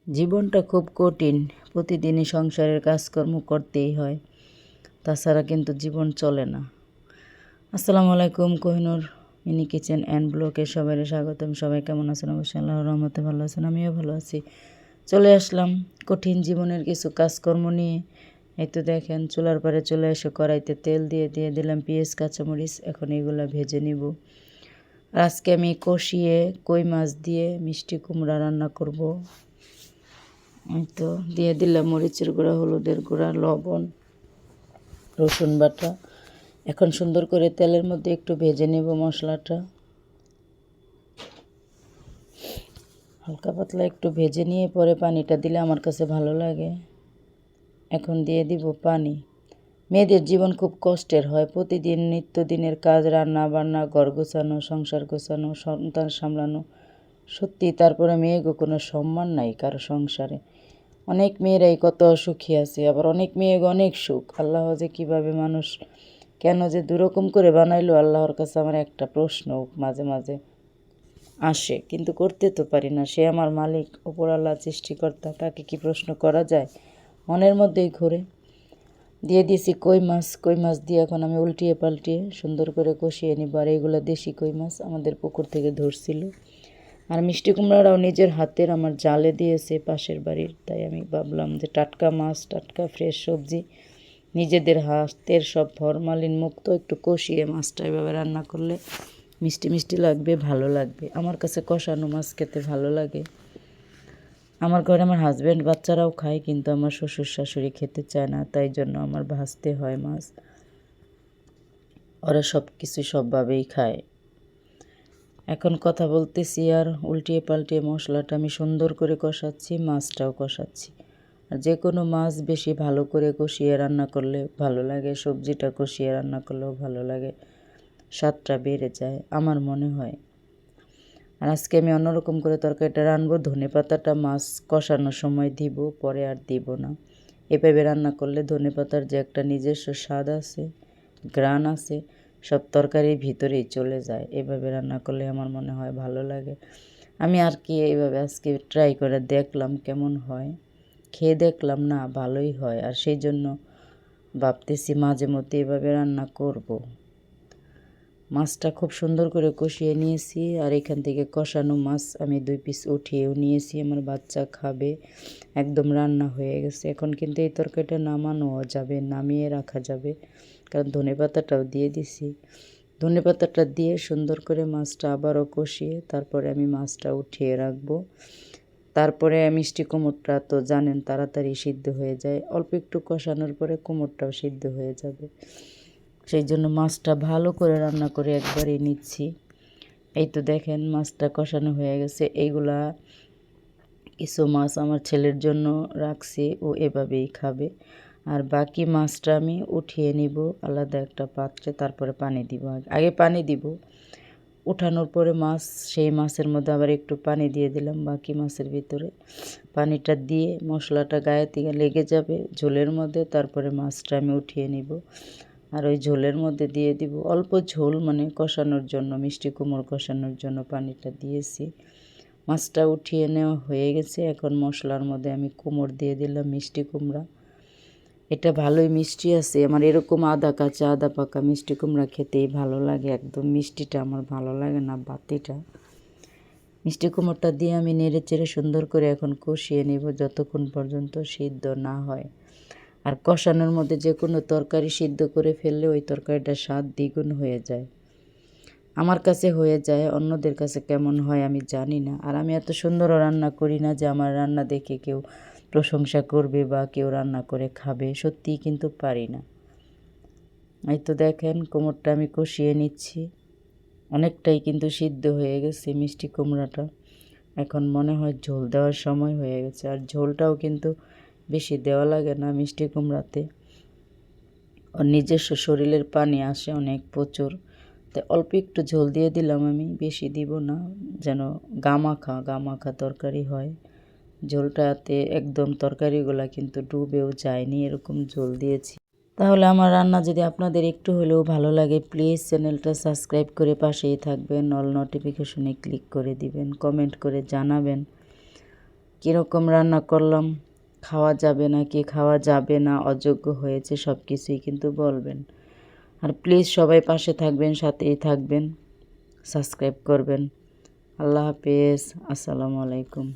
জীবনটা খুব কঠিন, প্রতিদিনই সংসারের কাজকর্ম করতেই হয়, তাছাড়া কিন্তু জীবন চলে না। আসসালামু আলাইকুম, কোহিনুর মিনি কিচেন অ্যান্ড ব্লগে সবাই স্বাগতম। সবাই কেমন আছেন? অবশ্যই আল্লাহর রহমতে ভালো আছেন, আমিও ভালো আছি। চলে আসলাম কঠিন জীবনের কিছু কাজকর্ম নিয়ে। এই তো দেখেন, চুলার পারে চলে এসে কড়াইতে তেল দিয়ে দিলাম পেঁয়াজ কাঁচামরিচ। এখন এগুলো ভেজে নিব। আর আজকে আমি কষিয়ে কই মাছ দিয়ে মিষ্টি কুমড়া রান্না করব। তো দিয়ে দিলাম মরিচের গুঁড়া, হলুদের গুঁড়া, লবণ, রসুন বাটা। এখন সুন্দর করে তেলের মধ্যে একটু ভেজে নেব মশলাটা। হালকা পাতলা একটু ভেজে নিয়ে পরে পানিটা দিলে আমার কাছে ভালো লাগে। এখন দিয়ে দিব পানি। মেয়েদের জীবন খুব কষ্টের হয়, প্রতিদিন নিত্যদিনের কাজ, রান্না বান্না, ঘর গোছানো, সংসার গোছানো, সন্তান সামলানো। সত্যি, তারপরে মেয়েগো কোনো সম্মান নাই কারো সংসারে। অনেক মেয়েরাই কত সুখী আছে, আবার অনেক মেয়ে অনেক সুখ। আল্লাহ যে কীভাবে মানুষ কেন যে দুরকম করে বানাইলো, আল্লাহর কাছে আমার একটা প্রশ্ন মাঝে মাঝে আসে, কিন্তু করতে তো পারি না। সে আমার মালিক, ওপর আল্লাহ সৃষ্টিকর্তা, তাকে কি প্রশ্ন করা যায়? মনের মধ্যেই ঘুরে। দিয়ে দিয়েছি কই মাছ দিয়ে এখন আমি উল্টিয়ে পাল্টিয়ে সুন্দর করে কষিয়ে নিব। আর এইগুলো দেশি কই মাছ আমাদের পুকুর থেকে ধরছিল। আর মিষ্টি কুমড়াটাও নিজের হাতের আমার জালে দিয়েছে পাশের বাড়ির, তাই আমি ভাবলাম যে টাটকা মাছ, টাটকা ফ্রেশ সবজি, নিজেদের হাতের সব ফরমালিন মুক্ত একটু কষিয়ে মাছটা এভাবে রান্না করলে মিষ্টি মিষ্টি লাগবে, ভালো লাগবে। আমার কাছে কষানো মাছ খেতে ভালো লাগে। আমার ঘরে আমার হাজব্যান্ড বাচ্চারাও খায়, কিন্তু আমার শ্বশুর শাশুড়ি খেতে চায় না, তাই জন্য আমার ভাজতে হয় মাছ। ওরা সব কিছু সবভাবেই খায়। এখন কথা বলতেছি আর উল্টিয়ে পাল্টিয়ে মশলাটা আমি সুন্দর করে কষাচ্ছি, মাছটাও কষাচ্ছি। আর যে কোনো মাছ বেশি ভালো করে কষিয়ে রান্না করলে ভালো লাগে, সবজিটা কষিয়ে রান্না করলেও ভালো লাগে, স্বাদটা বেড়ে যায় আমার মনে হয়। আর আজকে আমি অন্যরকম করে তরকারিটা রানবো। ধনেপাতাটা মাছ কষানোর সময় দিব, পরে আর দিব না। এভাবে রান্না করলে ধনেপাতার যে একটা নিজস্ব স্বাদ আছে, ঘ্রাণ আছে, সব তরকারির ভিতরেই চলে যায়। এভাবে রান্না করলে আমার মনে হয় ভালো লাগে। আমি আর কি এইভাবে আজকে ট্রাই করে দেখলাম কেমন হয়। খেয়ে দেখলাম না, ভালোই হয়। আর সেই জন্য ভাবতেছি মাঝে মধ্যে এভাবে রান্না করব। মাছটা খুব সুন্দর করে কষিয়ে নিয়েছি। আর এখান থেকে কষানো মাছ আমি 2 পিস উঠিয়েও নিয়েছি, আমার বাচ্চা খাবে। একদম রান্না হয়ে গেছে। এখন কিন্তু এই তরকারিটা নামানো যাবে, নামিয়ে রাখা যাবে, কারণ ধনেপাতাটাও দিয়ে দিছি। ধনেপাতাটা দিয়ে সুন্দর করে মাছটা আবারও কষিয়ে তারপরে আমি মাছটা উঠিয়ে রাখবো। তারপরে মিষ্টি কুমড়টা তো জানেন তাড়াতাড়ি সিদ্ধ হয়ে যায়, অল্প একটু কষানোর পরে কুমড়টাও সিদ্ধ হয়ে যাবে। সেই জন্য মাছটা ভালো করে রান্না করে একবারই নিচ্ছি। এই তো দেখেন মাছটা কষানো হয়ে গেছে। এইগুলা কিছু মাছ আমার ছেলের জন্য রাখছি, ও এভাবেই খাবে। আর বাকি মাছটা আমি উঠিয়ে নিব আলাদা একটা পাত্রে, তারপরে পানি দিব। আগে পানি দিব, উঠানোর পরে মাছ, সেই মাছের মধ্যে আবার একটু পানি দিয়ে দিলাম বাকি মাছের ভিতরে। পানিটা দিয়ে মশলাটা গায়ে থেকে লেগে যাবে ঝোলের মধ্যে, তারপরে মাছটা আমি উঠিয়ে নিব। আর ওই ঝোলের মধ্যে দিয়ে দিব অল্প ঝোল, মানে কষানোর জন্য, মিষ্টি কুমড়ো কষানোর জন্য পানিটা দিয়েছি। মাছটা উঠিয়ে নেওয়া হয়ে গেছে। এখন মশলার মধ্যে আমি কুমড় দিয়ে দিলাম, মিষ্টি কুমড়া। এটা ভালোই মিষ্টি আছে। আমার এরকম আদা কাঁচা আদা পাকা মিষ্টি কুমড়া খেতেই ভালো লাগে, একদম মিষ্টিটা আমার ভালো লাগে না, বাতিটা। মিষ্টি কুমড়টা দিয়ে আমি নেড়ে চেড়ে সুন্দর করে এখন কষিয়ে নেব যতক্ষণ পর্যন্ত সিদ্ধ না হয়। আর কষানোর মধ্যে যে কোনো তরকারি সিদ্ধ করে ফেললে ওই তরকারিটার স্বাদ দ্বিগুণ হয়ে যায়। আমার কাছে হয়ে যায়, অন্যদের কাছে কেমন হয় আমি জানি না। আর আমি এত সুন্দরও রান্না করি না যে আমার রান্না দেখে কেউ প্রশংসা করবে বা কেউ রান্না করে খাবে, সত্যিই কিন্তু পারি না। এই তো দেখেন কুমড়টা আমি কষিয়ে নিচ্ছি, অনেকটাই কিন্তু সিদ্ধ হয়ে গেছে মিষ্টি কুমড়াটা। এখন মনে হয় ঝোল দেওয়ার সময় হয়ে গেছে। আর ঝোলটাও কিন্তু বেশি দেওয়া লাগে না মিষ্টি কুমড়াতে, ওর নিজস্ব শরীরের পানি আসে অনেক প্রচুর, তাই অল্প একটু ঝোল দিয়ে দিলাম আমি, বেশি দিব না, যেন গামাখা তরকারি হয়। ঝোলটাতে একদম তরকারিগুলা কিন্তু ডুবেও যায়নি, এরকম ঝোল দিয়েছি। তাহলে আমার রান্না যদি আপনাদের একটু হলেও ভালো লাগে, প্লিজ চ্যানেলটা সাবস্ক্রাইব করে পাশেই থাকবেন, অল নোটিফিকেশনে ক্লিক করে দিবেন, কমেন্ট করে জানাবেন কীরকম রান্না করলাম, খাওয়া যাবে না কি খাওয়া যাবে না, অযোগ্য হয়েছে, সব কিছুই কিন্তু বলবেন। আর প্লিজ সবাই পাশে থাকবেন, সাথেই থাকবেন, সাবস্ক্রাইব করবেন। আল্লাহ হাফেজ, আসসালামু আলাইকুম।